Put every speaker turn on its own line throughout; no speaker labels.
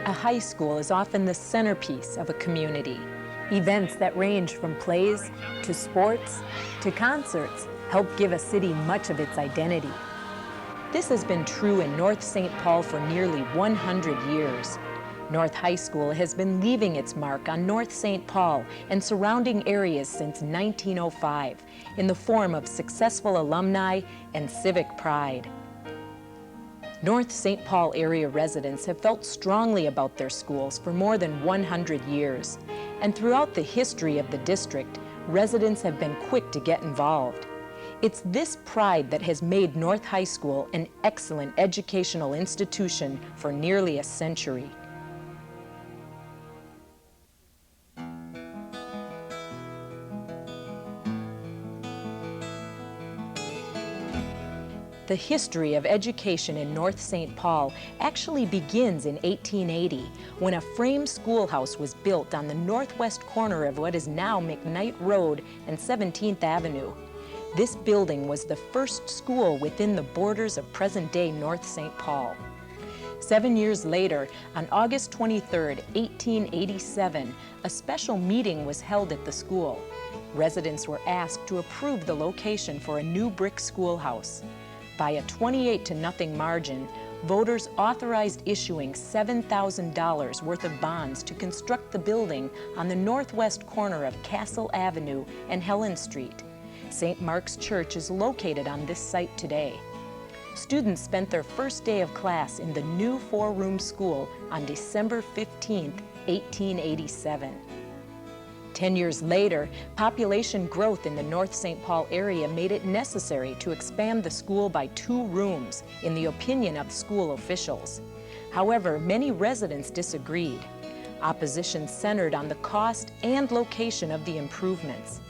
A high school is often the centerpiece of a community. Events that range from plays to sports to concerts help give a city much of its identity. This has been true in North St. Paul for nearly 100 years. North High School has been leaving its mark on North St. Paul and surrounding areas since 1905 in the form of successful alumni and civic pride. North St. Paul area residents have felt strongly about their schools for more than 100 years, and throughout the history of the district, residents have been quick to get involved. It's this pride that has made North High School an excellent educational institution for nearly a century. The history of education in North St. Paul actually begins in 1880 when a frame schoolhouse was built on the northwest corner of what is now McKnight Road and 17th Avenue. This building was the first school within the borders of present-day North St. Paul. 7 years later, on August 23, 1887, a special meeting was held at the school. Residents were asked to approve the location for a new brick schoolhouse. By a 28-0 margin, voters authorized issuing $7,000 worth of bonds to construct the building on the northwest corner of Castle Avenue and Helen Street. St. Mark's Church is located on this site today. Students spent their first day of class in the new four-room school on December 15, 1887. 10 years later, population growth in the North St. Paul area made it necessary to expand the school by 2 rooms, in the opinion of school officials. However, many residents disagreed. Opposition centered on the cost and location of the improvements.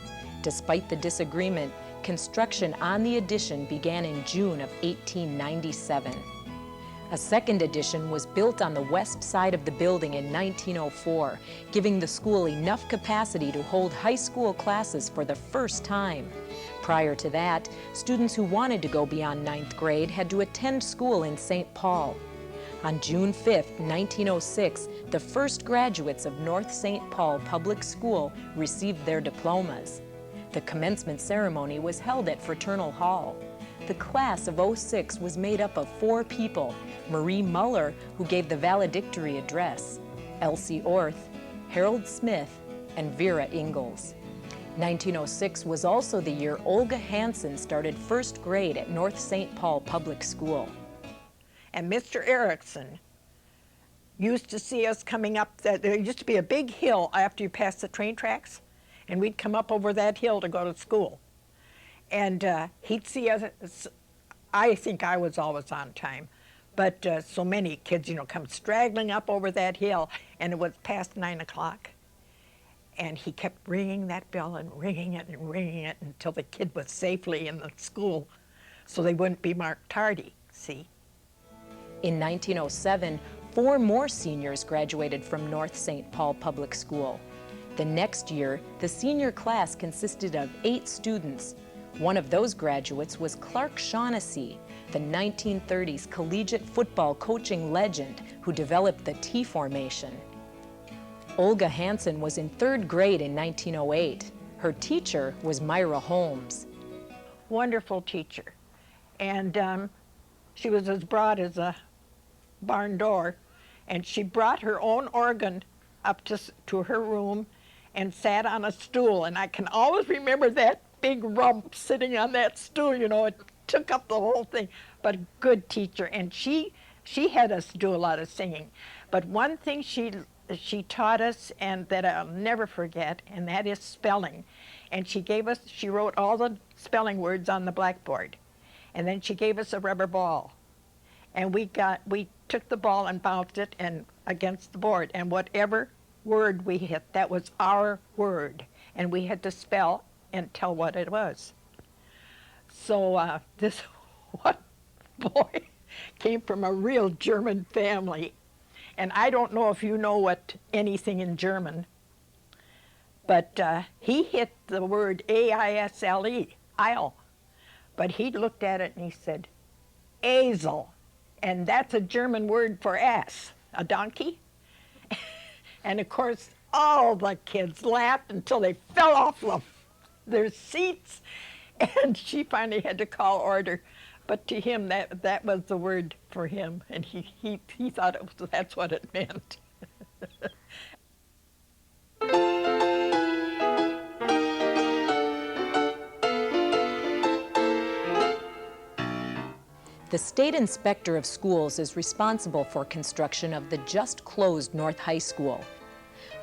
Despite the disagreement, construction on the addition began in June of 1897. A second addition was built on the west side of the building in 1904, giving the school enough capacity to hold high school classes for the first time. Prior to that, students who wanted to go beyond 9th grade had to attend school in St. Paul. On June 5, 1906, the first graduates of North St. Paul Public School received their diplomas. The commencement ceremony was held at Fraternal Hall. The class of '06 was made up of 4 people: Marie Muller, who gave the valedictory address, Elsie Orth, Harold Smith, and Vera Ingalls. 1906 was also the year Olga Hansen started first grade at North St. Paul Public School.
And Mr. Erickson used to see us coming up, there used to be a big hill after you passed the train tracks, and we'd come up over that hill to go to school. And he'd see us. I think I was always on time, but so many kids, come straggling up over that hill, and it was past 9 o'clock. And he kept ringing that bell and ringing it and ringing it until the kid was safely in the school, so they wouldn't be marked tardy, see?
In 1907, 4 more seniors graduated from North St. Paul Public School. The next year, the senior class consisted of 8 students. One of those graduates was Clark Shaughnessy, the 1930s collegiate football coaching legend who developed the T formation. Olga Hansen was in 3rd grade in 1908. Her teacher was Myra Holmes.
Wonderful teacher. And she was as broad as a barn door, and she brought her own organ up to her room and sat on a stool, and I can always remember that big rump sitting on that stool, it took up the whole thing. But a good teacher, and she had us do a lot of singing. But one thing she taught us, and that I'll never forget, and that is spelling. And she wrote all the spelling words on the blackboard. And then she gave us a rubber ball. And we took the ball and bounced it against the board, and whatever word we hit, that was our word. And we had to spell and tell what it was. So this one boy came from a real German family. And I don't know if you know anything in German, but he hit the word A-I-S-L-E, Eil. But he looked at it and he said, Esel. And that's a German word for ass, a donkey. And of course, all the kids laughed until they fell off their seats. And she finally had to call order. But to him, that was the word for him. And he thought that's what it meant.
The State Inspector of Schools is responsible for construction of the just-closed North High School.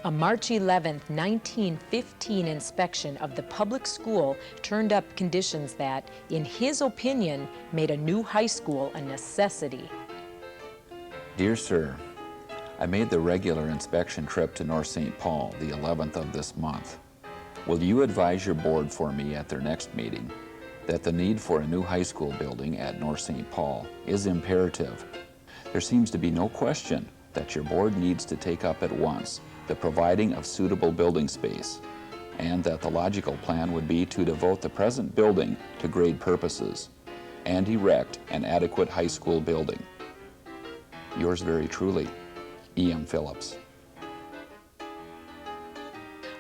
A March 11, 1915 inspection of the public school turned up conditions that, in his opinion, made a new high school a necessity.
Dear Sir, I made the regular inspection trip to North St. Paul the 11th of this month. Will you advise your board for me at their next meeting that the need for a new high school building at North St. Paul is imperative? There seems to be no question that your board needs to take up at once the providing of suitable building space, and that the logical plan would be to devote the present building to grade purposes and erect an adequate high school building. Yours very truly, E.M. Phillips.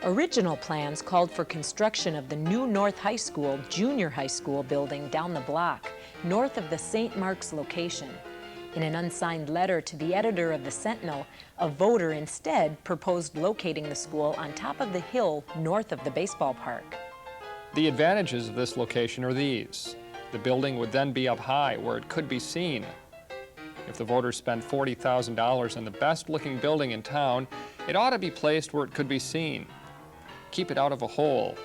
Original plans called for construction of the new North High School, junior high school building down the block, north of the St. Mark's location. In an unsigned letter to the editor of the Sentinel, a voter instead proposed locating the school on top of the hill north of the baseball park.
The advantages of this location are these. The building would then be up high where it could be seen. If the voters spent $40,000 on the best-looking building in town, it ought to be placed where it could be seen. Keep it out of a hole.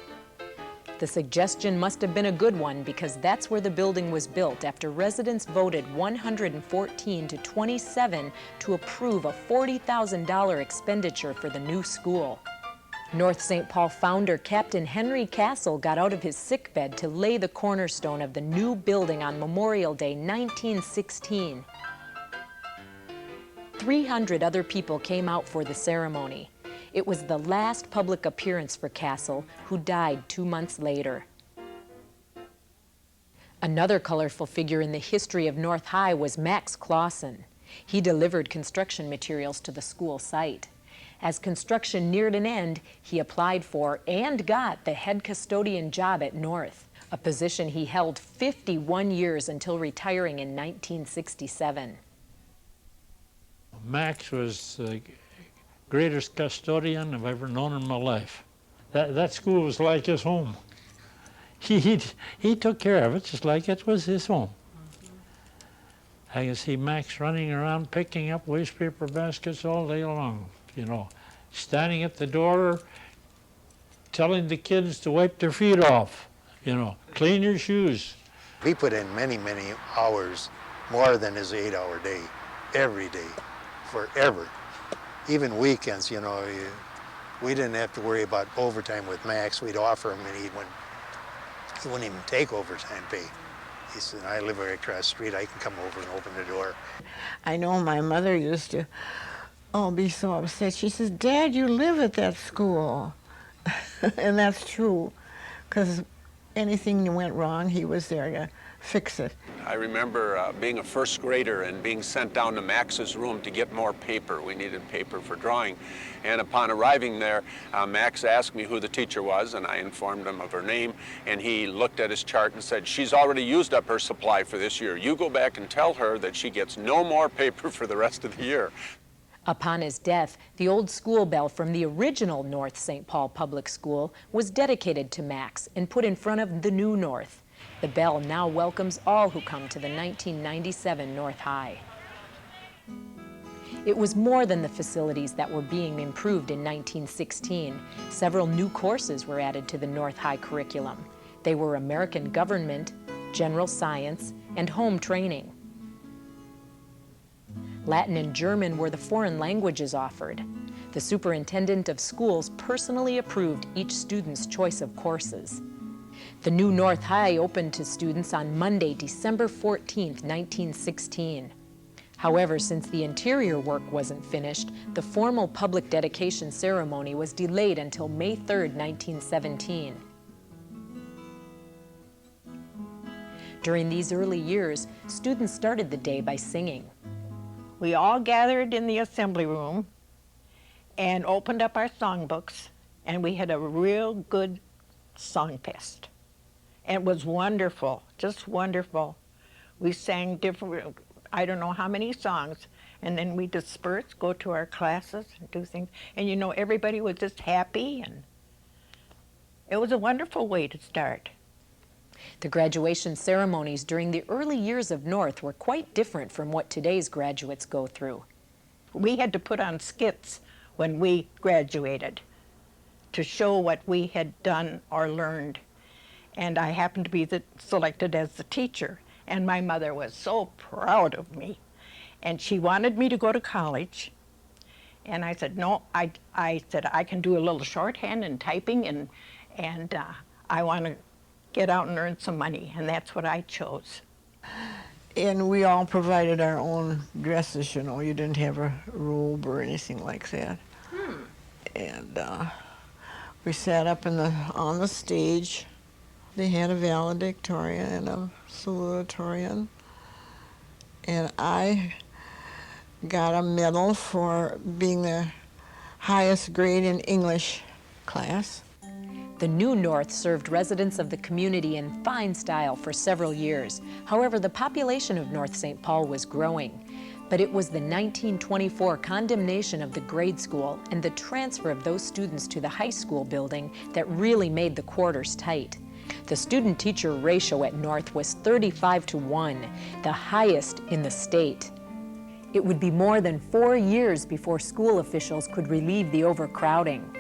The suggestion must have been a good one because that's where the building was built after residents voted 114 to 27 to approve a $40,000 expenditure for the new school. North St. Paul founder Captain Henry Castle got out of his sickbed to lay the cornerstone of the new building on Memorial Day 1916. 300 other people came out for the ceremony. It was the last public appearance for Castle, who died 2 months later. Another colorful figure in the history of North High was Max Clausen. He delivered construction materials to the school site. As construction neared an end, he applied for and got the head custodian job at North, a position he held 51 years until retiring in 1967.
Max was the greatest custodian I've ever known in my life. That school was like his home. He took care of it just like it was his home. I can see Max running around picking up waste paper baskets all day long, you know, standing at the door, telling the kids to wipe their feet off, you know, clean your shoes.
He put in many, many hours, more than his 8-hour day, every day, forever. Even weekends, you know, we didn't have to worry about overtime with Max. We'd offer him, and he wouldn't even take overtime pay. He said, I live right across the street, I can come over and open the door.
I know my mother used to, be so upset. She says, Dad, you live at that school. And that's true, because anything that went wrong, he was there to fix it.
I remember being a first grader and being sent down to Max's room to get more paper. We needed paper for drawing. And upon arriving there, Max asked me who the teacher was, and I informed him of her name. And he looked at his chart and said, she's already used up her supply for this year. You go back and tell her that she gets no more paper for the rest of the year.
Upon his death, the old school bell from the original North St. Paul Public School was dedicated to Max and put in front of the new North. The bell now welcomes all who come to the 1997 North High. It was more than the facilities that were being improved in 1916. Several new courses were added to the North High curriculum. They were American government, general science, and home training. Latin and German were the foreign languages offered. The superintendent of schools personally approved each student's choice of courses. The new North High opened to students on Monday, December 14, 1916. However, since the interior work wasn't finished, the formal public dedication ceremony was delayed until May 3, 1917. During these early years, students started the day by singing.
We all gathered in the assembly room, and opened up our songbooks, and we had a real good song fest. And it was wonderful, just wonderful. We sang different, I don't know how many songs, and then we dispersed, go to our classes and do things. And you know, everybody was just happy, and it was a wonderful way to start.
The graduation ceremonies during the early years of North were quite different from what today's graduates go through.
We had to put on skits when we graduated to show what we had done or learned. And I happened to be selected as the teacher, and my mother was so proud of me. And she wanted me to go to college. And I said, no, I said, I can do a little shorthand and typing, and I want to get out and earn some money, and that's what I chose.
And we all provided our own dresses, you know. You didn't have a robe or anything like that. And we sat up on the stage. They had a valedictorian and a salutatorian. And I got a medal for being the highest grade in English class.
The new North served residents of the community in fine style for several years. However, the population of North St. Paul was growing. But it was the 1924 condemnation of the grade school and the transfer of those students to the high school building that really made the quarters tight. The student-teacher ratio at North was 35-1, the highest in the state. It would be more than 4 years before school officials could relieve the overcrowding.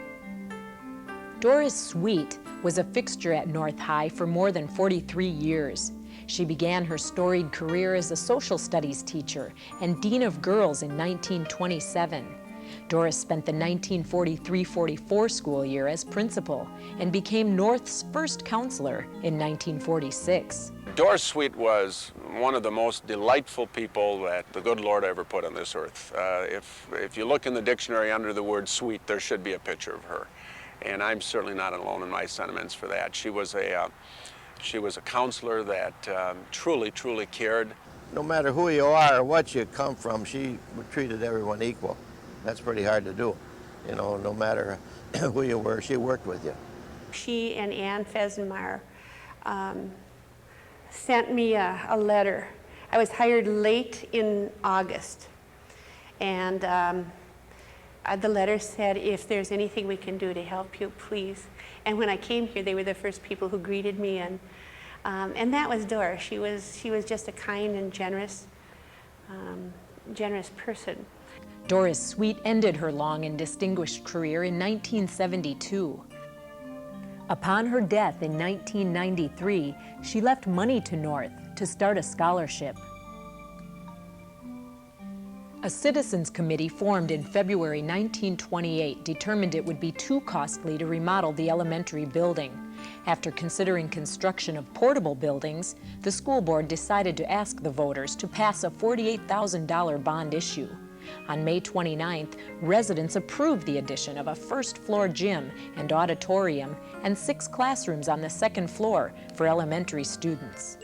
Doris Sweet was a fixture at North High for more than 43 years. She began her storied career as a social studies teacher and dean of girls in 1927. Doris spent the 1943-44 school year as principal and became North's first counselor in 1946.
Doris Sweet was one of the most delightful people that the good Lord ever put on this earth. If you look in the dictionary under the word sweet, there should be a picture of her. And I'm certainly not alone in my sentiments for that. She was a counselor that truly, truly cared.
No matter who you are or what you come from, she treated everyone equal. That's pretty hard to do. You know, no matter who you were, she worked with you.
She and Ann Fesenmeyer sent me a letter. I was hired late in August, and the letter said, if there's anything we can do to help you, please. And when I came here, they were the first people who greeted me, and that was Doris. She was just a kind and generous person.
Doris Sweet ended her long and distinguished career in 1972. Upon her death in 1993, she left money to North to start a scholarship. A citizens committee formed in February 1928 determined it would be too costly to remodel the elementary building. After considering construction of portable buildings, the school board decided to ask the voters to pass a $48,000 bond issue. On May 29th, residents approved the addition of a first-floor gym and auditorium and 6 classrooms on the second floor for elementary students.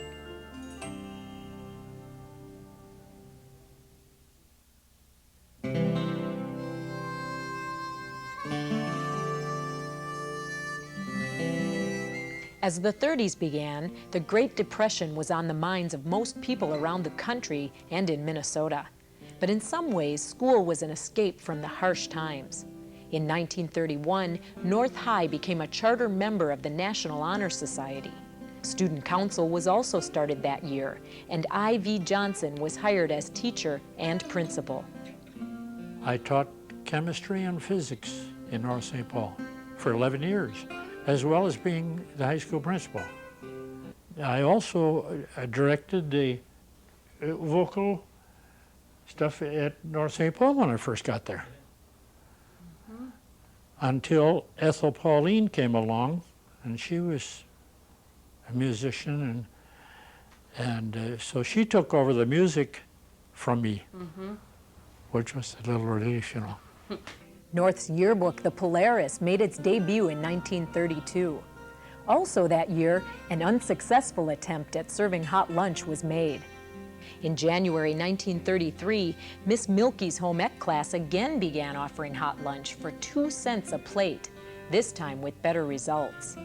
As the 30s began, the Great Depression was on the minds of most people around the country and in Minnesota. But in some ways, school was an escape from the harsh times. In 1931, North High became a charter member of the National Honor Society. Student Council was also started that year, and I.V. Johnson was hired as teacher and principal.
I taught chemistry and physics in North St. Paul for 11 years, as well as being the high school principal. I also directed the vocal stuff at North St. Paul when I first got there. Until Ethel Pauline came along, and she was a musician, and so she took over the music from me, which was a little relief, you know.
North's yearbook, the Polaris, made its debut in 1932. Also that year, an unsuccessful attempt at serving hot lunch was made. In January 1933, Miss Milky's home ec class again began offering hot lunch for 2 cents a plate, this time with better results.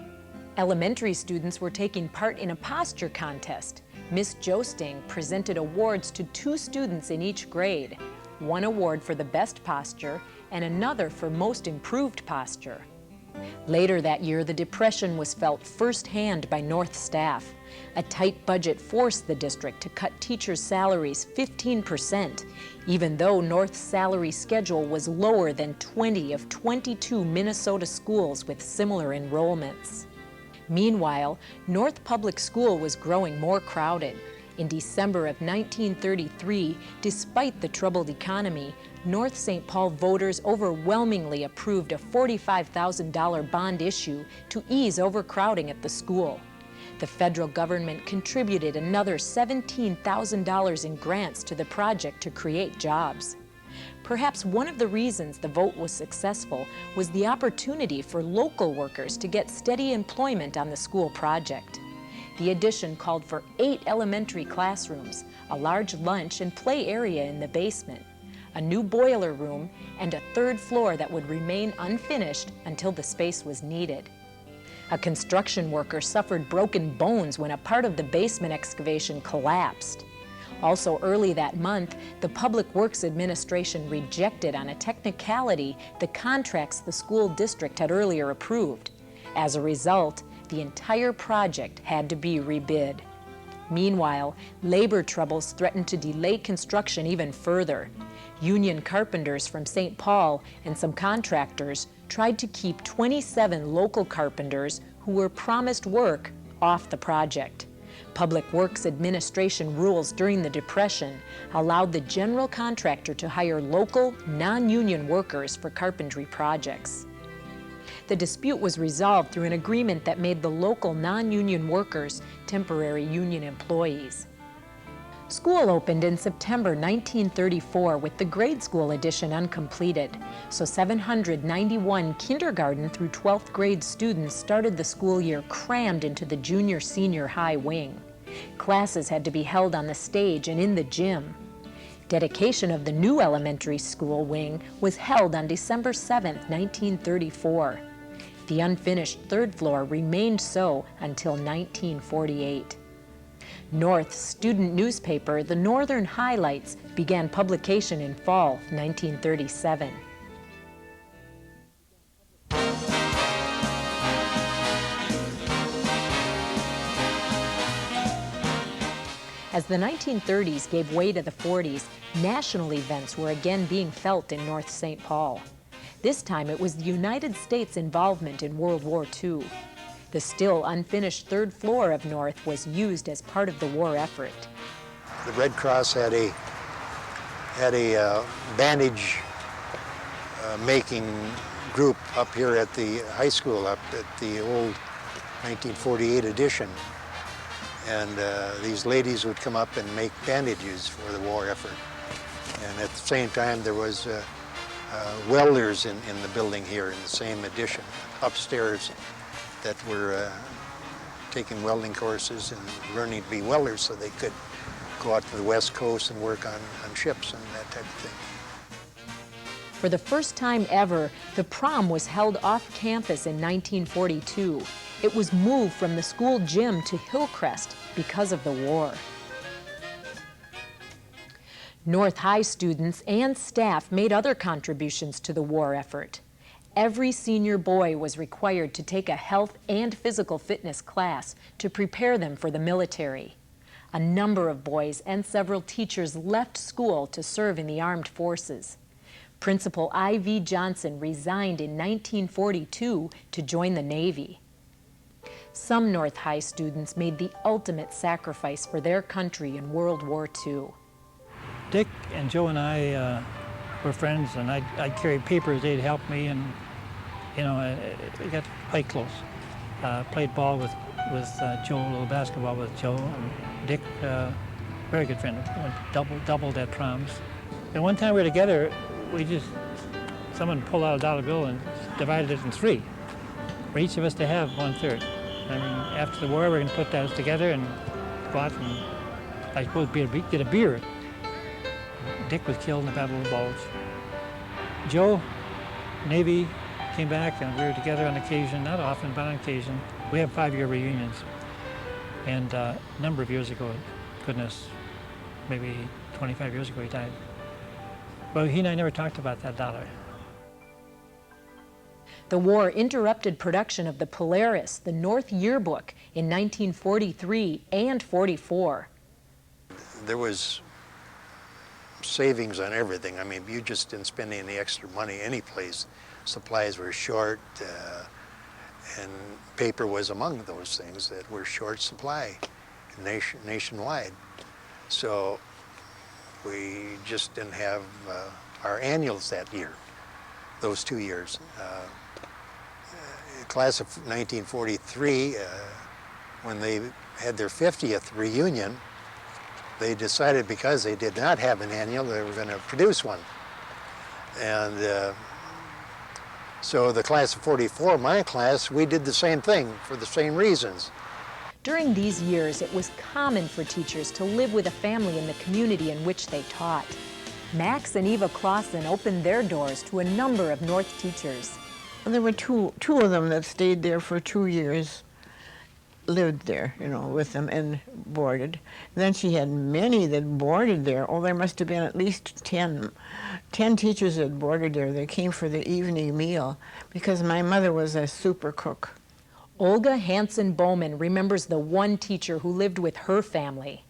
Elementary students were taking part in a posture contest. Miss Joesting presented awards to 2 students in each grade, one award for the best posture and another for most improved posture. Later that year, the Depression was felt firsthand by North staff. A tight budget forced the district to cut teachers' salaries 15%, even though North's salary schedule was lower than 20 of 22 Minnesota schools with similar enrollments. Meanwhile, North Public School was growing more crowded. In December of 1933, despite the troubled economy, North St. Paul voters overwhelmingly approved a $45,000 bond issue to ease overcrowding at the school. The federal government contributed another $17,000 in grants to the project to create jobs. Perhaps one of the reasons the vote was successful was the opportunity for local workers to get steady employment on the school project. The addition called for 8 elementary classrooms, a large lunch and play area in the basement, a new boiler room, and a 3rd floor that would remain unfinished until the space was needed. A construction worker suffered broken bones when a part of the basement excavation collapsed. Also early that month, the Public Works Administration rejected on a technicality the contracts the school district had earlier approved. As a result, the entire project had to be rebid. Meanwhile, labor troubles threatened to delay construction even further. Union carpenters from St. Paul and some contractors tried to keep 27 local carpenters who were promised work off the project. Public Works Administration rules during the Depression allowed the general contractor to hire local, non-union workers for carpentry projects. The dispute was resolved through an agreement that made the local non-union workers temporary union employees. School opened in September 1934 with the grade school addition uncompleted, so 791 kindergarten through 12th grade students started the school year crammed into the junior-senior high wing. Classes had to be held on the stage and in the gym. Dedication of the new elementary school wing was held on December 7, 1934. The unfinished 3rd floor remained so until 1948. North's student newspaper, the Northern Highlights, began publication in fall 1937. As the 1930s gave way to the 40s, national events were again being felt in North St. Paul. This time it was the United States' involvement in World War II. The still unfinished 3rd floor of North was used as part of the war effort.
The Red Cross had a bandage making group up here at the high school, up at the old 1948 edition. And these ladies would come up and make bandages for the war effort. And at the same time, there was welders in the building here in the same edition, upstairs, that were taking welding courses and learning to be welders so they could go out to the West Coast and work on ships and that type of thing.
For the first time ever, the prom was held off campus in 1942. It was moved from the school gym to Hillcrest because of the war. North High students and staff made other contributions to the war effort. Every senior boy was required to take a health and physical fitness class to prepare them for the military. A number of boys and several teachers left school to serve in the armed forces. Principal I.V. Johnson resigned in 1942 to join the Navy. Some North High students made the ultimate sacrifice for their country in World War II.
Dick and Joe and I were friends, and I'd carry papers. They'd help me, and you know, we got quite close. Played ball with Joe, a little basketball with Joe, and Dick, very good friend. Went doubled at proms. And one time we were together, someone pulled out a dollar bill and divided it in 3, for each of us to have 1/3. I mean, after the war, we're going to put those together and go out and I was supposed to get a beer. Dick was killed in the Battle of the Bulge. Joe, Navy, came back, and we were together on occasion, not often, but on occasion. We have 5-year reunions. And a number of years ago, goodness, maybe 25 years ago, he died. But he and I never talked about that dollar.
The war interrupted production of the Polaris, the North Yearbook, in 1943 and 44.
There was savings on everything. I mean, you just didn't spend any extra money any place. Supplies were short, and paper was among those things that were short supply nationwide. So we just didn't have our annuals that year, those 2 years. Class of 1943, when they had their 50th reunion, they decided because they did not have an annual, they were going to produce one. And so the class of 44, my class, we did the same thing for the same reasons.
During these years, it was common for teachers to live with a family in the community in which they taught. Max and Eva Clausen opened their doors to a number of North teachers.
There were two of them that stayed there for 2 years, lived there, you know, with them and boarded. Then she had many that boarded there. Oh, there must have been at least 10 teachers that boarded there. They came for the evening meal because my mother was a super cook.
Olga Hansen-Bowman remembers the one teacher who lived with her family.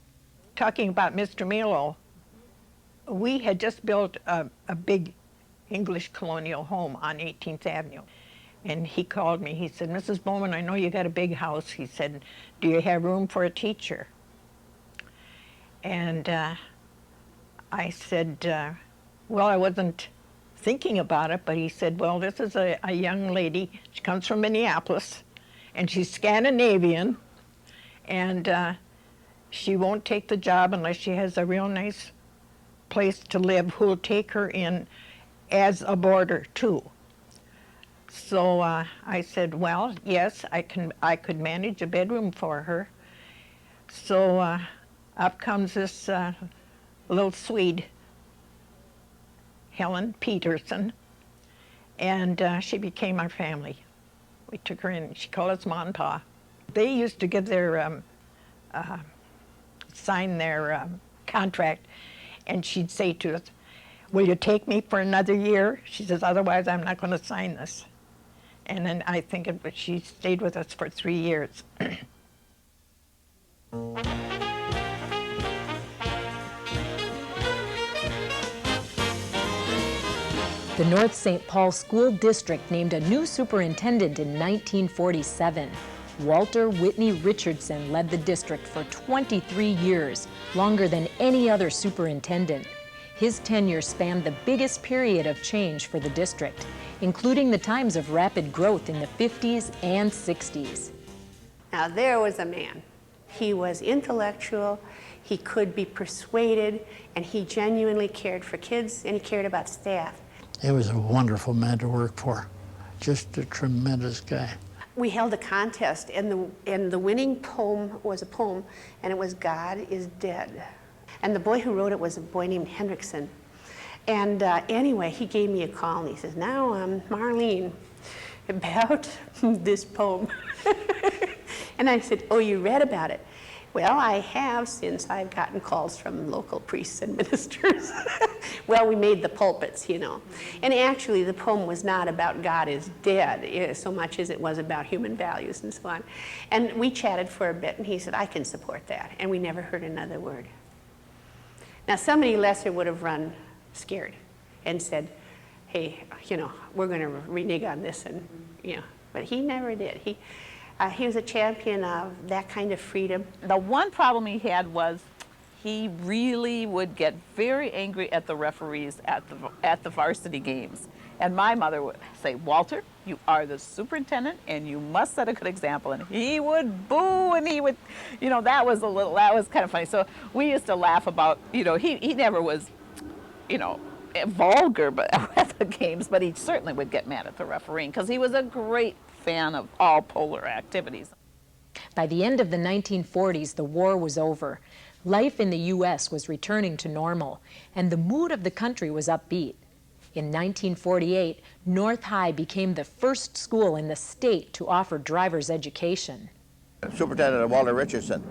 Talking about Mr. Milo, we had just built a big English colonial home on 18th Avenue. And he called me, he said, Mrs. Bowman, I know you got a big house. He said, do you have room for a teacher? And I said, well, I wasn't thinking about it, but he said, well, this is a young lady. She comes from Minneapolis, and she's Scandinavian, and she won't take the job unless she has a real nice place to live who'll take her in as a boarder too. So I said, well, yes, I could manage a bedroom for her. So up comes this little Swede, Helen Peterson, and she became our family. We took her in. She called us Ma and Pa. They used to give their sign their contract, and she'd say to us, will you take me for another year? She says, otherwise I'm not going to sign this. And then I think she stayed with us for 3 years.
The North St. Paul School District named a new superintendent in 1947. Walter Whitney Richardson led the district for 23 years, longer than any other superintendent. His tenure spanned the biggest period of change for the district, including the times of rapid growth in the 50s and 60s.
Now there was a man. He was intellectual, he could be persuaded, and he genuinely cared for kids, and he cared about staff.
He was a wonderful man to work for, just a tremendous guy.
We held a contest, and the winning poem was a poem, and it was God is Dead. And the boy who wrote it was a boy named Hendrickson. And anyway, he gave me a call, and he says, now, Marlene, about this poem. And I said, oh, you read about it? Well, I have, since I've gotten calls from local priests and ministers. Well, we made the pulpits, you know. And actually, the poem was not about God is dead so much as it was about human values and so on. And we chatted for a bit, and he said, I can support that. And we never heard another word. Now, somebody lesser would have run scared and said, hey, you know, we're going to renege on this, and, you know. But he never did. He was a champion of that kind of freedom.
The one problem he had was he really would get very angry at the referees at the varsity games. And my mother would say, Walter, you are the superintendent and you must set a good example. And he would boo, and he would, you know, that was kind of funny. So we used to laugh about, you know, he never was, you know, vulgar at the games, but he certainly would get mad at the refereeing because he was a great fan of all polar activities.
By the end of the 1940s, the war was over. Life in the U.S. was returning to normal, and the mood of the country was upbeat. In 1948, North High became the first school in the state to offer driver's education.
Superintendent Walter Richardson,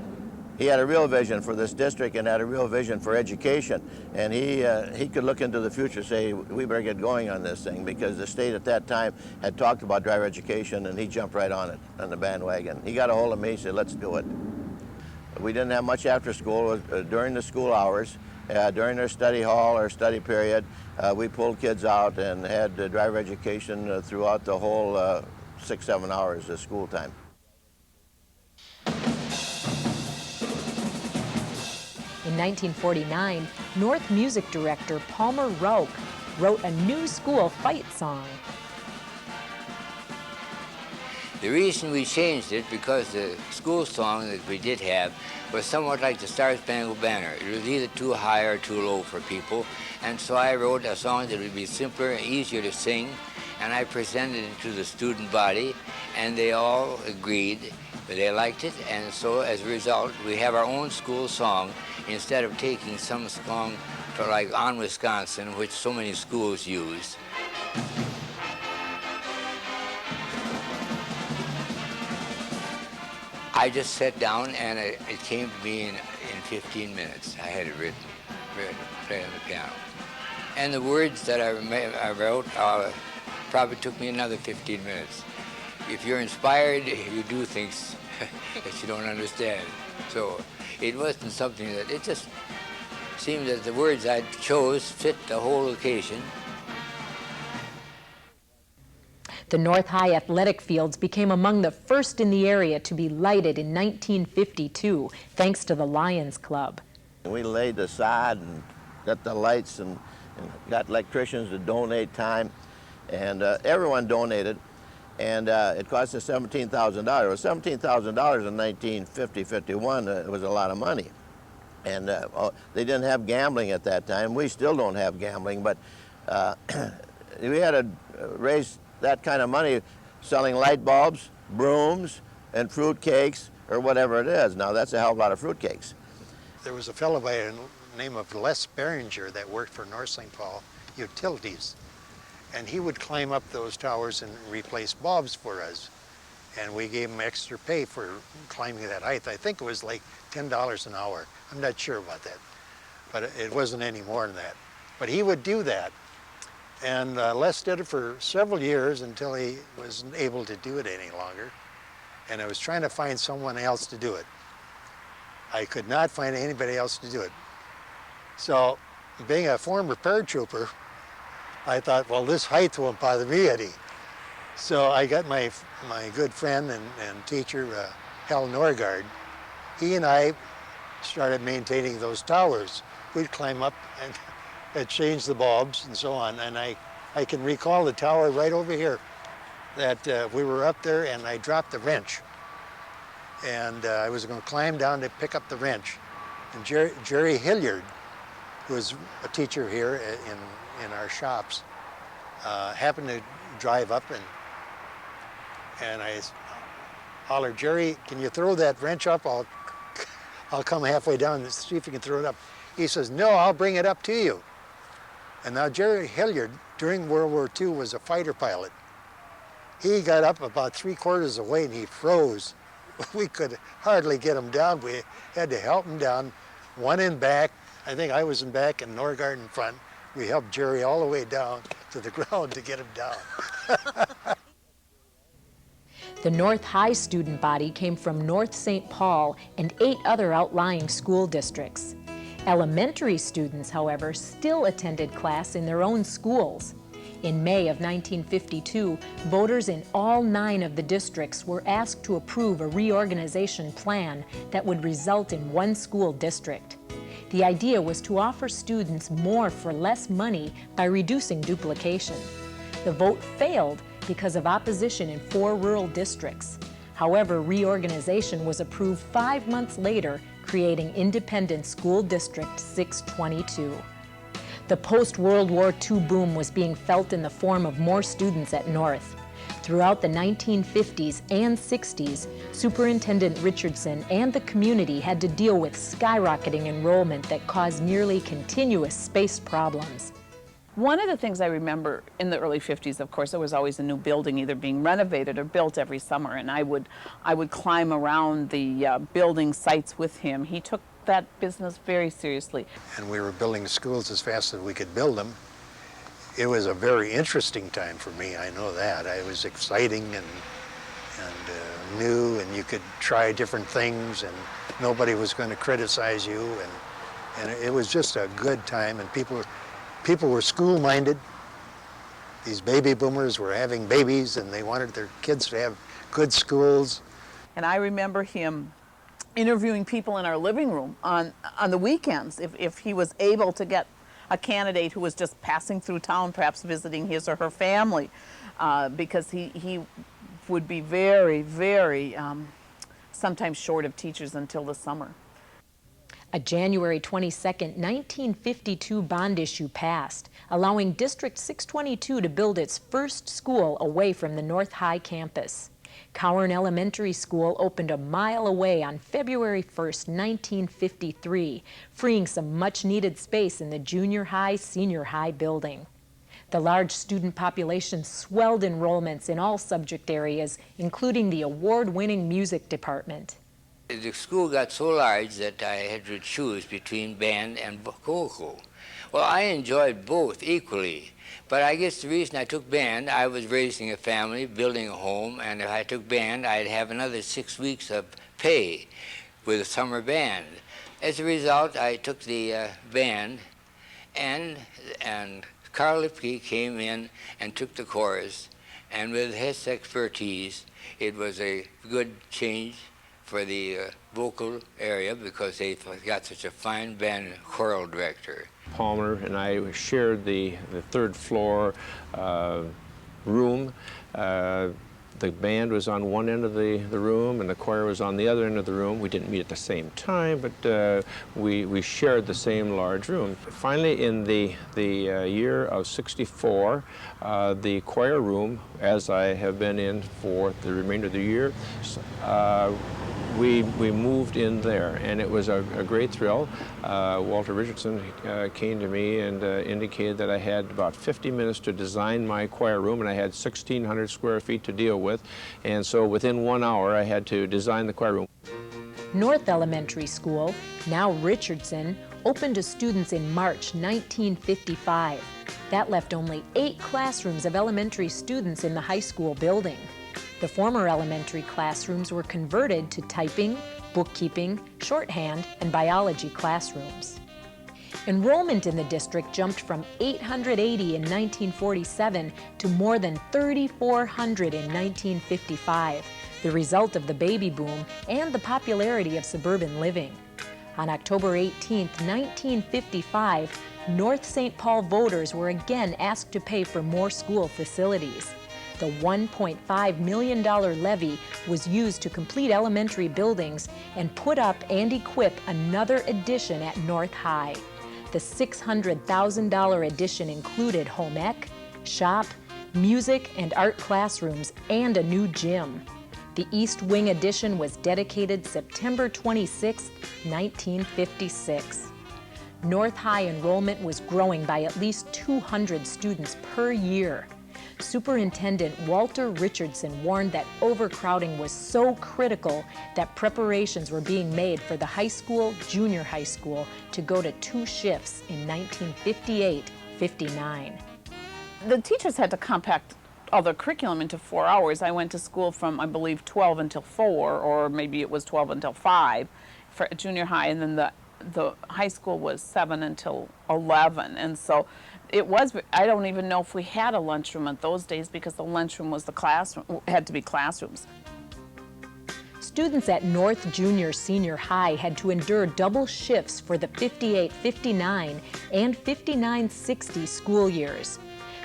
he had a real vision for this district and had a real vision for education. And he could look into the future and say, we better get going on this thing, because the state at that time had talked about driver education, and he jumped right on it, on the bandwagon. He got a hold of me and said, let's do it. We didn't have much after school. During the school hours, during their study hall or study period, we pulled kids out and had driver education throughout the whole 6-7 hours of school time.
In 1949, North music director Palmer Rauch wrote a new school fight song.
The reason we changed it because the school song that we did have was somewhat like the Star Spangled Banner. It was either too high or too low for people, and so I wrote a song that would be simpler and easier to sing, and I presented it to the student body, and they all agreed that they liked it, and so as a result, we have our own school song instead of taking some song like On Wisconsin, which so many schools use. I just sat down and it came to me in 15 minutes. I had it written, played on the piano. And the words that I wrote probably took me another 15 minutes. If you're inspired, you do things that you don't understand. So it wasn't something that, it just seemed that the words I chose fit the whole occasion.
The North High athletic fields became among the first in the area to be lighted in 1952, thanks to the Lions Club.
We laid the sod and got the lights and got electricians to donate time, and everyone donated, and it cost us $17,000. It was $17,000 in 1950-51. It was a lot of money. And they didn't have gambling at that time. We still don't have gambling, but we had to raise that kind of money selling light bulbs, brooms, and fruit cakes, or whatever it is. Now, that's a hell of a lot of fruit cakes.
There was a fellow by the name of Les Behringer that worked for North St. Paul Utilities, and he would climb up those towers and replace bulbs for us. And we gave him extra pay for climbing that height. I think it was like $10 an hour. I'm not sure about that, but it wasn't any more than that. But he would do that. And Les did it for several years until he wasn't able to do it any longer. And I was trying to find someone else to do it. I could not find anybody else to do it. So, being a former paratrooper, I thought, well, this height won't bother me any. So I got my good friend and teacher, Hal Norgard. He and I started maintaining those towers. We'd climb up and change the bulbs and so on. And I can recall the tower right over here that we were up there and I dropped the wrench. And I was going to climb down to pick up the wrench. And Jerry Hilliard, who was a teacher here in our shops, happened to drive up and I hollered, Jerry, can you throw that wrench up? I'll come halfway down and see if you can throw it up. He says, no, I'll bring it up to you. And now Jerry Hilliard, during World War II, was a fighter pilot. He got up about 3/4 of the way and he froze. We could hardly get him down. We had to help him down, one in back. I think I was in back and Norgard in front. We helped Jerry all the way down to the ground to get him down.
The North High student body came from North St. Paul and 8 other outlying school districts. Elementary students, however, still attended class in their own schools. In May of 1952, voters in all 9 of the districts were asked to approve a reorganization plan that would result in one school district. The idea was to offer students more for less money by reducing duplication. The vote failed because of opposition in 4 rural districts. However, reorganization was approved 5 months later, creating Independent School District 622. The post-World War II boom was being felt in the form of more students at North. Throughout the 1950s and 60s, Superintendent Richardson and the community had to deal with skyrocketing enrollment that caused nearly continuous space problems.
One of the things I remember in the early 50s, of course, there was always a new building either being renovated or built every summer, and I would climb around the building sites with him. He took that business very seriously.
And we were building schools as fast as we could build them. It was a very interesting time for me, I know that. It was exciting and new, and you could try different things, and nobody was going to criticize you, and it was just a good time, and people were school-minded. These baby boomers were having babies, and they wanted their kids to have good schools.
And I remember him interviewing people in our living room on the weekends if he was able to get a candidate who was just passing through town, perhaps visiting his or her family, because he would be very, very sometimes short of teachers until the summer.
A January 22, 1952 bond issue passed, allowing District 622 to build its first school away from the North High campus. Cowan Elementary School opened a mile away on February 1, 1953, freeing some much-needed space in the junior high, senior high building. The large student population swelled enrollments in all subject areas, including the award-winning music department.
The school got so large that I had to choose between band and vocal. Well, I enjoyed both equally, but I guess the reason I took band, I was raising a family, building a home, and if I took band, I'd have another 6 weeks of pay with a summer band. As a result, I took the band, and Carl Lipke came in and took the chorus, and with his expertise, it was a good change for the vocal area because they got such a fine band choral director.
Palmer and I shared the third floor room. The band was on one end of the room and the choir was on the other end of the room. We didn't meet at the same time, but we shared the same large room. Finally, in the year of '64, the choir room, as I have been in for the remainder of the year, we moved in there, and it was a great thrill. Walter Richardson came to me and indicated that I had about 50 minutes to design my choir room, and I had 1,600 square feet to deal with, and so within 1 hour I had to design the choir room.
North Elementary School, now Richardson, opened to students in March 1955. That left only 8 classrooms of elementary students in the high school building. The former elementary classrooms were converted to typing, bookkeeping, shorthand, and biology classrooms. Enrollment in the district jumped from 880 in 1947 to more than 3,400 in 1955, the result of the baby boom and the popularity of suburban living. On October 18, 1955, North St. Paul voters were again asked to pay for more school facilities. The $1.5 million levy was used to complete elementary buildings and put up and equip another addition at North High. The $600,000 addition included home ec, shop, music and art classrooms, and a new gym. The East Wing addition was dedicated September 26, 1956. North High enrollment was growing by at least 200 students per year. Superintendent Walter Richardson warned that overcrowding was so critical that preparations were being made for the high school, junior high school to go to 2 shifts in 1958-59.
The teachers had to compact all their curriculum into 4 hours. I went to school from, I believe, 12 until 4, or maybe it was 12 until 5 for junior high, and then the high school was 7 until 11. And so it was, I don't even know if we had a lunchroom at those days because the lunchroom was the classroom, had to be classrooms.
Students at North Junior Senior High had to endure double shifts for the 58-59 and 59-60 school years.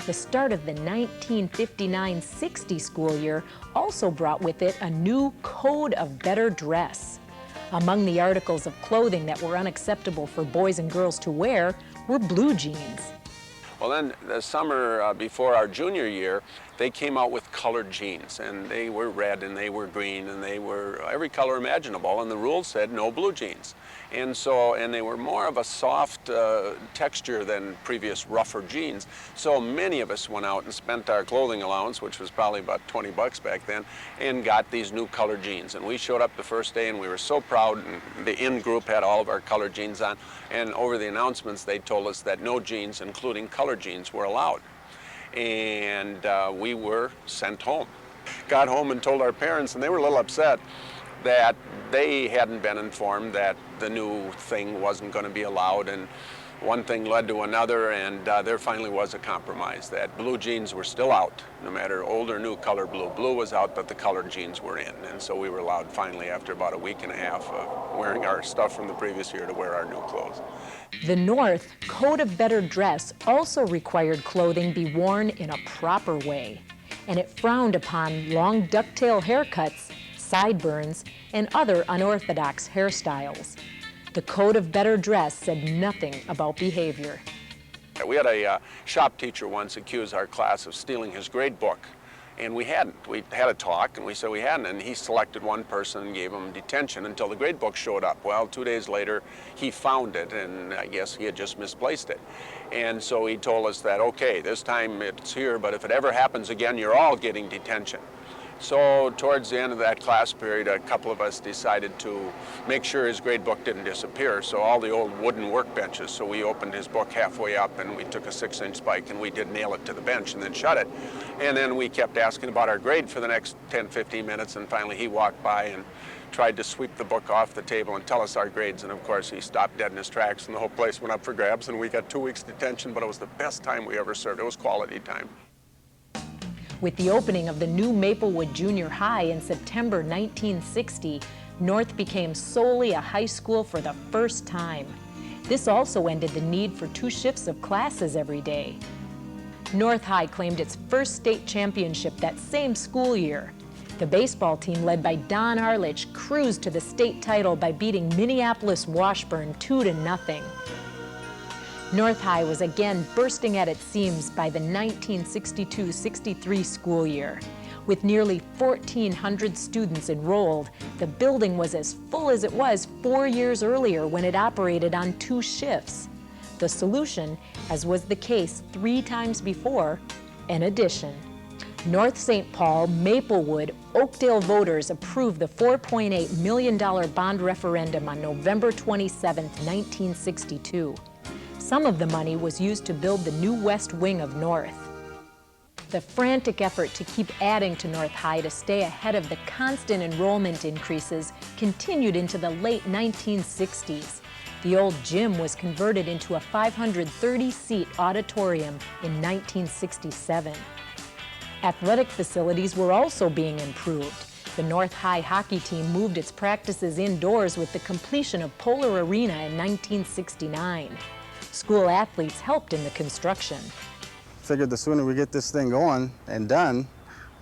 The start of the 1959-60 school year also brought with it a new code of better dress. Among the articles of clothing that were unacceptable for boys and girls to wear were blue jeans.
Well, then the summer before our junior year, they came out with colored jeans, and they were red and they were green and they were every color imaginable, and the rules said no blue jeans. And so, and they were more of a soft texture than previous rougher jeans. So many of us went out and spent our clothing allowance, which was probably about 20 bucks back then, and got these new colored jeans. And we showed up the first day and we were so proud, and the in group had all of our colored jeans on. And over the announcements, they told us that no jeans, including colored jeans, were allowed. And we were sent home. Got home and told our parents, and they were a little upset that they hadn't been informed that the new thing wasn't going to be allowed, and one thing led to another, and there finally was a compromise that blue jeans were still out, no matter old or new color blue. Blue was out, but the colored jeans were in, and so we were allowed finally, after about a week and a half of wearing our stuff from the previous year, to wear our new clothes.
The North Code of Better Dress also required clothing be worn in a proper way, and it frowned upon long ducktail haircuts, sideburns, and other unorthodox hairstyles. The Code of Better Dress said nothing about behavior.
We had a shop teacher once accuse our class of stealing his grade book, and we hadn't. We had a talk, and we said we hadn't, and he selected one person and gave him detention until the grade book showed up. Well, 2 days later, he found it, and I guess he had just misplaced it. And so he told us that, okay, this time it's here, but if it ever happens again, you're all getting detention. So towards the end of that class period, a couple of us decided to make sure his grade book didn't disappear. So all the old wooden workbenches, so we opened his book halfway up and we took a 6-inch spike and we did nail it to the bench and then shut it. And then we kept asking about our grade for the next 10, 15 minutes, and finally he walked by and tried to sweep the book off the table and tell us our grades, and of course he stopped dead in his tracks and the whole place went up for grabs, and we got 2 weeks detention, but it was the best time we ever served. It was quality time.
With the opening of the new Maplewood Junior High in September 1960, North became solely a high school for the first time. This also ended the need for 2 shifts of classes every day. North High claimed its first state championship that same school year. The baseball team, led by Don Arlich, cruised to the state title by beating Minneapolis Washburn 2-0. North High was again bursting at its seams by the 1962-63 school year. With nearly 1,400 students enrolled, the building was as full as it was 4 years earlier when it operated on 2 shifts. The solution, as was the case 3 times before, an addition. North St. Paul, Maplewood, Oakdale voters approved the $4.8 million bond referendum on November 27, 1962. Some of the money was used to build the new west wing of North. The frantic effort to keep adding to North High to stay ahead of the constant enrollment increases continued into the late 1960s. The old gym was converted into a 530-seat auditorium in 1967. Athletic facilities were also being improved. The North High hockey team moved its practices indoors with the completion of Polar Arena in 1969. School athletes helped in the construction.
Figured the sooner we get this thing going and done,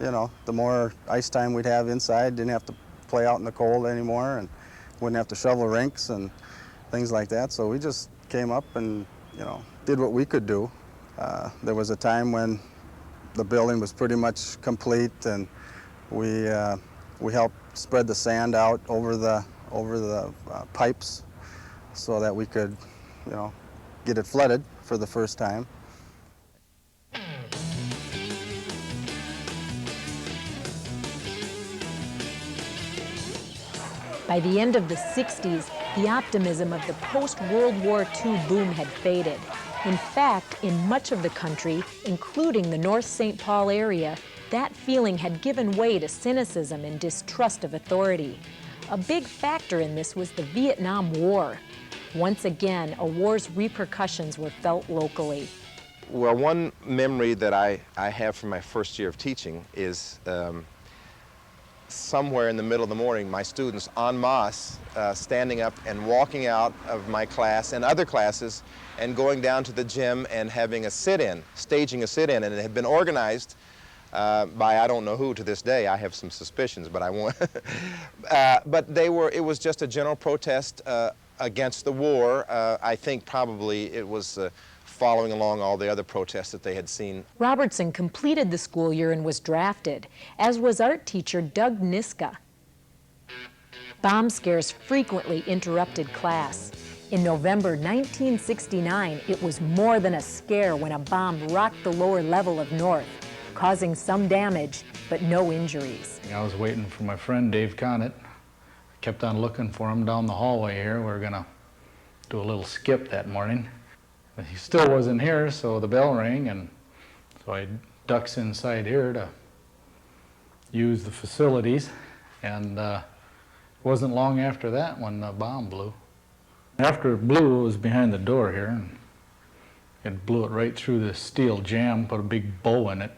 you know, the more ice time we'd have inside, didn't have to play out in the cold anymore, and wouldn't have to shovel rinks and things like that. So we just came up and, you know, did what we could do. There was a time when the building was pretty much complete, and we helped spread the sand out over the pipes so that we could, you know, get it flooded for the first time.
By the end of the 60s, the optimism of the post-World War II boom had faded. In fact, in much of the country, including the North St. Paul area, that feeling had given way to cynicism and distrust of authority. A big factor in this was the Vietnam War. Once again, a war's repercussions were felt locally.
Well, one memory that I have from my first year of teaching is somewhere in the middle of the morning, my students en masse standing up and walking out of my class and other classes and going down to the gym and having a sit-in, staging a sit-in, and it had been organized by I don't know who to this day. I have some suspicions, but I won't. But it was just a general protest against the war. I think probably it was following along all the other protests that they had seen.
Robertson completed the school year and was drafted, as was art teacher Doug Niska. Bomb scares frequently interrupted class. In November 1969, it was more than a scare when a bomb rocked the lower level of North, causing some damage, but no injuries.
I was waiting for my friend Dave Conant. Kept on looking for him down the hallway here. We were gonna do a little skip that morning. But he still wasn't here, so the bell rang, and so I ducks inside here to use the facilities. And it wasn't long after that when the bomb blew. After it blew, it was behind the door here, and it blew it right through the steel jamb, put a big bow in it.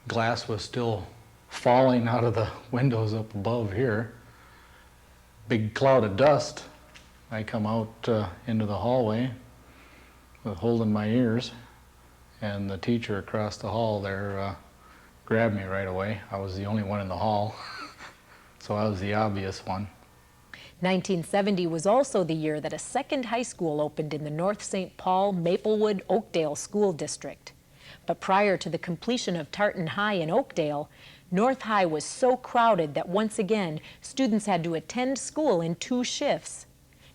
Glass was still falling out of the windows up above here. Big cloud of dust. I come out into the hallway with holding my ears, and the teacher across the hall there grabbed me right away. I was the only one in the hall, so I was the obvious one.
1970 was also the year that a second high school opened in the North St. Paul, Maplewood, Oakdale School District. But prior to the completion of Tartan High in Oakdale, North High was so crowded that once again, students had to attend school in 2 shifts.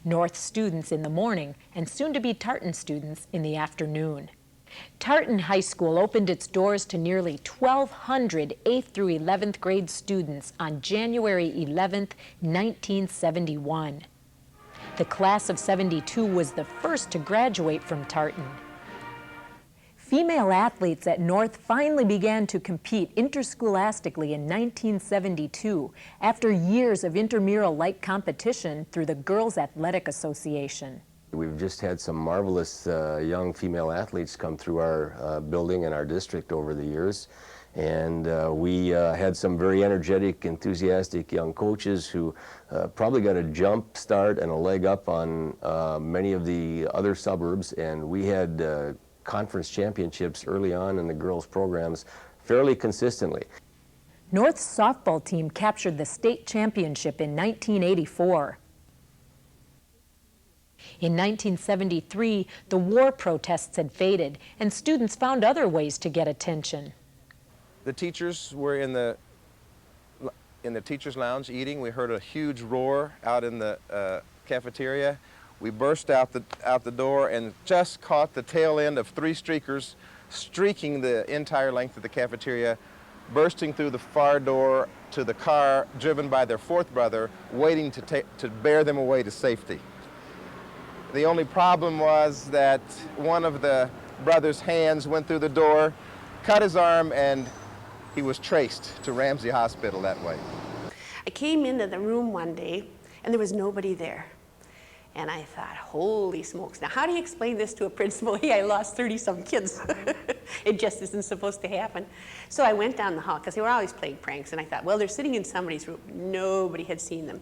North students in the morning and soon-to-be Tartan students in the afternoon. Tartan High School opened its doors to nearly 1,200 8th through 11th grade students on January 11th, 1971. The class of '72 was the first to graduate from Tartan. Female athletes at North finally began to compete interscholastically in 1972 after years of intramural-like competition through the Girls Athletic Association.
We've just had some marvelous young female athletes come through our building and our district over the years. And we had some very energetic, enthusiastic young coaches who probably got a jump start and a leg up on many of the other suburbs. And we had conference championships early on in the girls' programs fairly consistently.
North's softball team captured the state championship in 1984. In 1973, the war protests had faded, and students found other ways to get attention.
The teachers were in the teachers' lounge eating. We heard a huge roar out in the cafeteria. We burst out the door and just caught the tail end of 3 streakers streaking the entire length of the cafeteria, bursting through the far door to the car driven by their 4th brother, waiting to bear them away to safety. The only problem was that one of the brother's hands went through the door, cut his arm, and he was traced to Ramsey Hospital that way.
I came into the room one day, and there was nobody there. And I thought, holy smokes, now how do you explain this to a principal? Hey, I lost 30-some kids. It just isn't supposed to happen. So I went down the hall, because they were always playing pranks, and I thought, well, they're sitting in somebody's room. Nobody had seen them.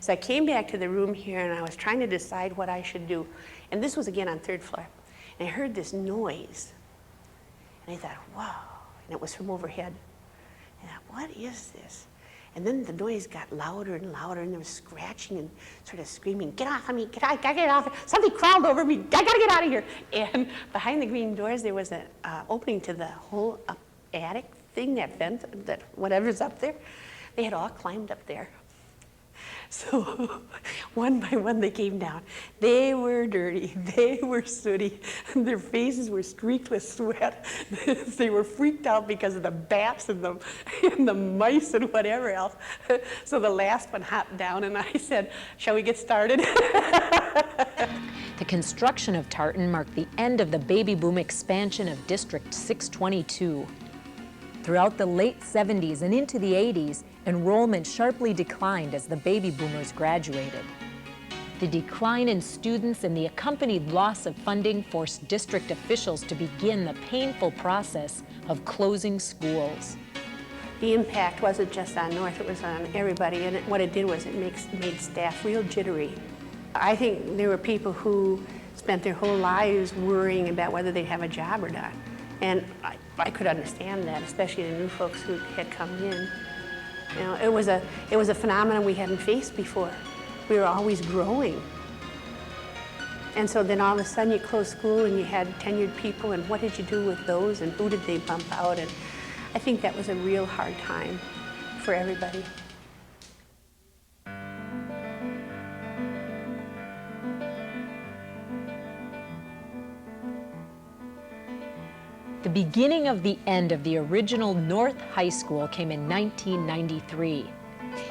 So I came back to the room here, and I was trying to decide what I should do. And this was again on 3rd floor. And I heard this noise. And I thought, wow. And it was from overhead. And I thought, what is this? And then the noise got louder and louder, and there was scratching and sort of screaming, get off of me, I gotta get off. Somebody crawled over me, I gotta get out of here. And behind the green doors, there was an opening to the whole attic thing, that vent, that whatever's up there. They had all climbed up there. So one by one they came down. They were dirty, they were sooty, their faces were streaked with sweat. They were freaked out because of the bats and the mice and whatever else. So the last one hopped down and I said, shall we get started?
The construction of Tartan marked the end of the baby boom expansion of District 622. Throughout the late 70s and into the 80s, enrollment sharply declined as the baby boomers graduated. The decline in students and the accompanied loss of funding forced district officials to begin the painful process of closing schools.
The impact wasn't just on North, it was on everybody, and what it did was it made staff real jittery. I think there were people who spent their whole lives worrying about whether they'd have a job or not. And I could understand that, especially the new folks who had come in. You know, it was a phenomenon we hadn't faced before. We were always growing. And so then all of a sudden you closed school and you had tenured people, and what did you do with those, and who did they bump out? And I think that was a real hard time for everybody.
The beginning of the end of the original North High School came in 1993.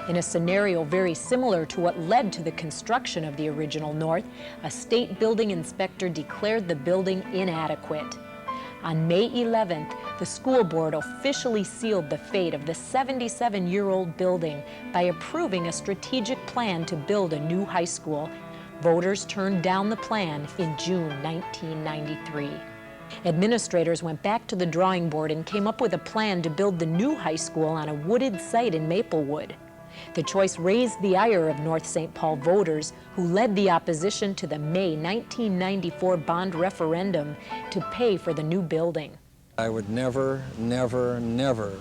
In a scenario very similar to what led to the construction of the original North, a state building inspector declared the building inadequate. On May 11th, the school board officially sealed the fate of the 77-year-old building by approving a strategic plan to build a new high school. Voters turned down the plan in June 1993. Administrators went back to the drawing board and came up with a plan to build the new high school on a wooded site in Maplewood. The choice raised the ire of North St. Paul voters, who led the opposition to the May 1994 bond referendum to pay for the new building.
I would never, never, never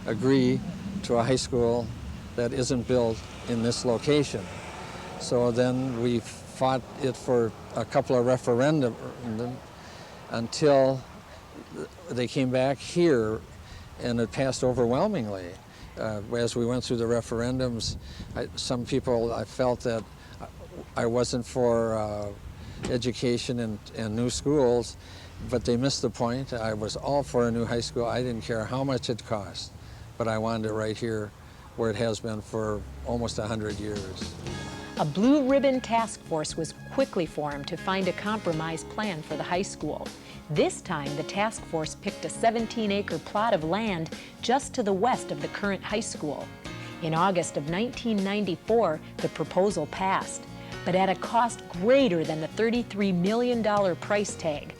agree to a high school that isn't built in this location. So then we fought it for a couple of referendums until they came back here and it passed overwhelmingly. As we went through the referendums, some people, I felt that I wasn't for education and new schools, but they missed the point. I was all for a new high school. I didn't care how much it cost, but I wanted it right here where it has been for almost 100 years.
A blue ribbon task force was quickly formed to find a compromise plan for the high school. This time, the task force picked a 17-acre plot of land just to the west of the current high school. In August of 1994, the proposal passed, but at a cost greater than the $33 million price tag.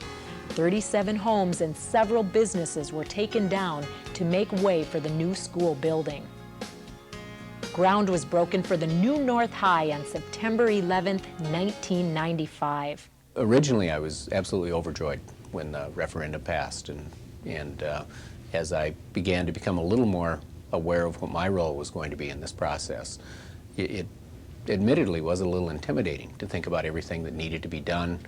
37 homes and several businesses were taken down to make way for the new school building. Ground was broken for the new North High on September 11, 1995.
Originally, I was absolutely overjoyed when the referendum passed, and as I began to become a little more aware of what my role was going to be in this process, it admittedly was a little intimidating to think about everything that needed to be done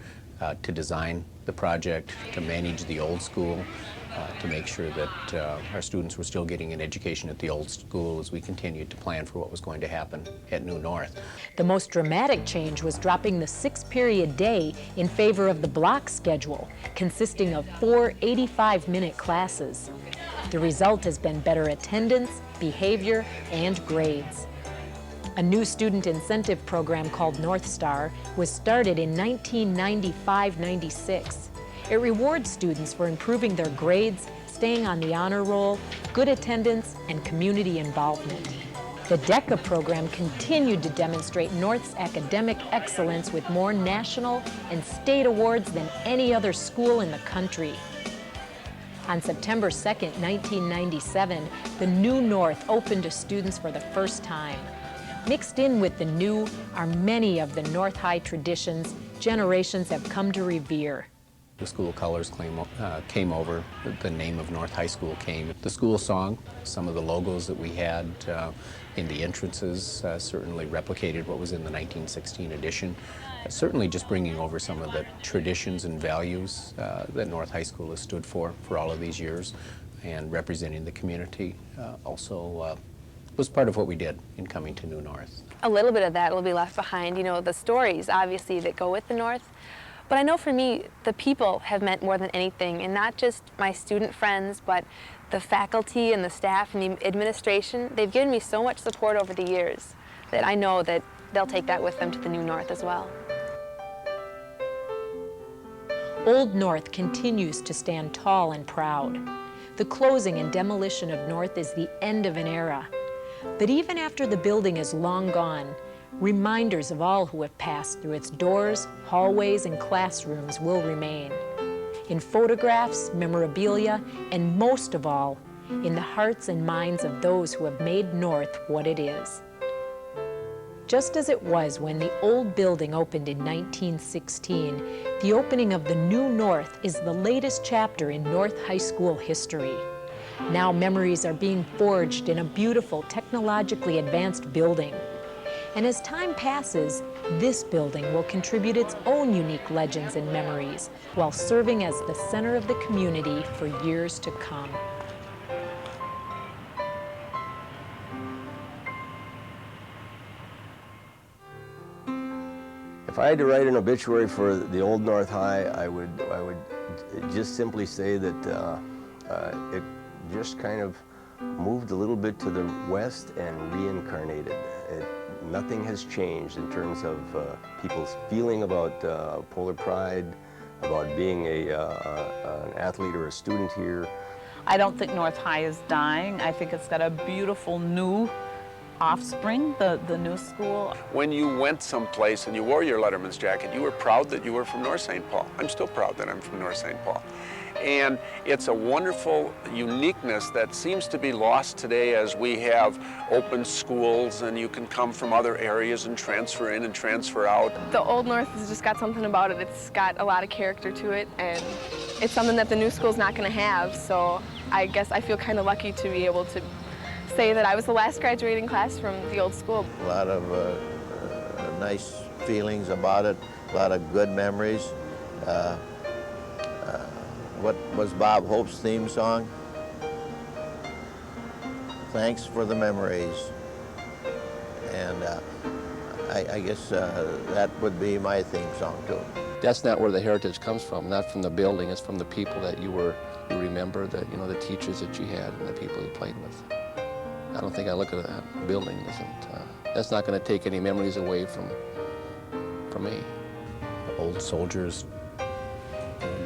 to design the project, to manage the old school, to make sure that our students were still getting an education at the old school as we continued to plan for what was going to happen at New North.
The most dramatic change was dropping the 6-period day in favor of the block schedule, consisting of 4 85-minute classes. The result has been better attendance, behavior, and grades. A new student incentive program called North Star was started in 1995-96. It rewards students for improving their grades, staying on the honor roll, good attendance, and community involvement. The DECA program continued to demonstrate North's academic excellence with more national and state awards than any other school in the country. On September 2, 1997, the new North opened to students for the first time. Mixed in with the new are many of the North High traditions generations have come to revere.
The school colors came over, the name of North High School came. The school song, some of the logos that we had in the entrances certainly replicated what was in the 1916 edition. Certainly just bringing over some of the traditions and values that North High School has stood for all of these years, and representing the community also was part of what we did in coming to New North.
A little bit of that will be left behind, you know, the stories obviously that go with the North. But I know for me, the people have meant more than anything, and not just my student friends, but the faculty and the staff and the administration. They've given me so much support over the years that I know that they'll take that with them to the New North as well.
Old North continues to stand tall and proud. The closing and demolition of North is the end of an era. But even after the building is long gone, reminders of all who have passed through its doors, hallways, and classrooms will remain. In photographs, memorabilia, and most of all, in the hearts and minds of those who have made North what it is. Just as it was when the old building opened in 1916, the opening of the new North is the latest chapter in North High School history. Now memories are being forged in a beautiful, technologically advanced building. And as time passes, this building will contribute its own unique legends and memories while serving as the center of the community for years to come.
If I had to write an obituary for the Old North High, I would just simply say that it just kind of moved a little bit to the west and reincarnated. Nothing has changed in terms of people's feeling about Polar Pride, about being an athlete or a student here.
I don't think North High is dying. I think it's got a beautiful new offspring, the new school.
When you went someplace and you wore your Letterman's jacket, you were proud that you were from North St. Paul. I'm still proud that I'm from North St. Paul. And it's a wonderful uniqueness that seems to be lost today as we have open schools and you can come from other areas and transfer in and transfer out.
The Old North has just got something about it. It's got a lot of character to it, and it's something that the new school's not going to have. So I guess I feel kind of lucky to be able to say that I was the last graduating class from the old school.
A lot of nice feelings about it, a lot of good memories. What was Bob Hope's theme song? Thanks for the memories. And I guess that would be my theme song too.
That's not where the heritage comes from, not from the building, it's from the people that you remember, the teachers that you had and the people you played with. I don't think I look at that building, that's not going to take any memories away from me.
Old soldiers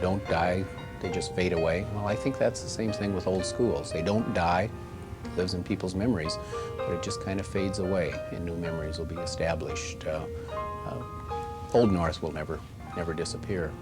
don't die, they just fade away. Well, I think that's the same thing with old schools. They don't die, it lives in people's memories, but it just kind of fades away and new memories will be established. Old North will never disappear.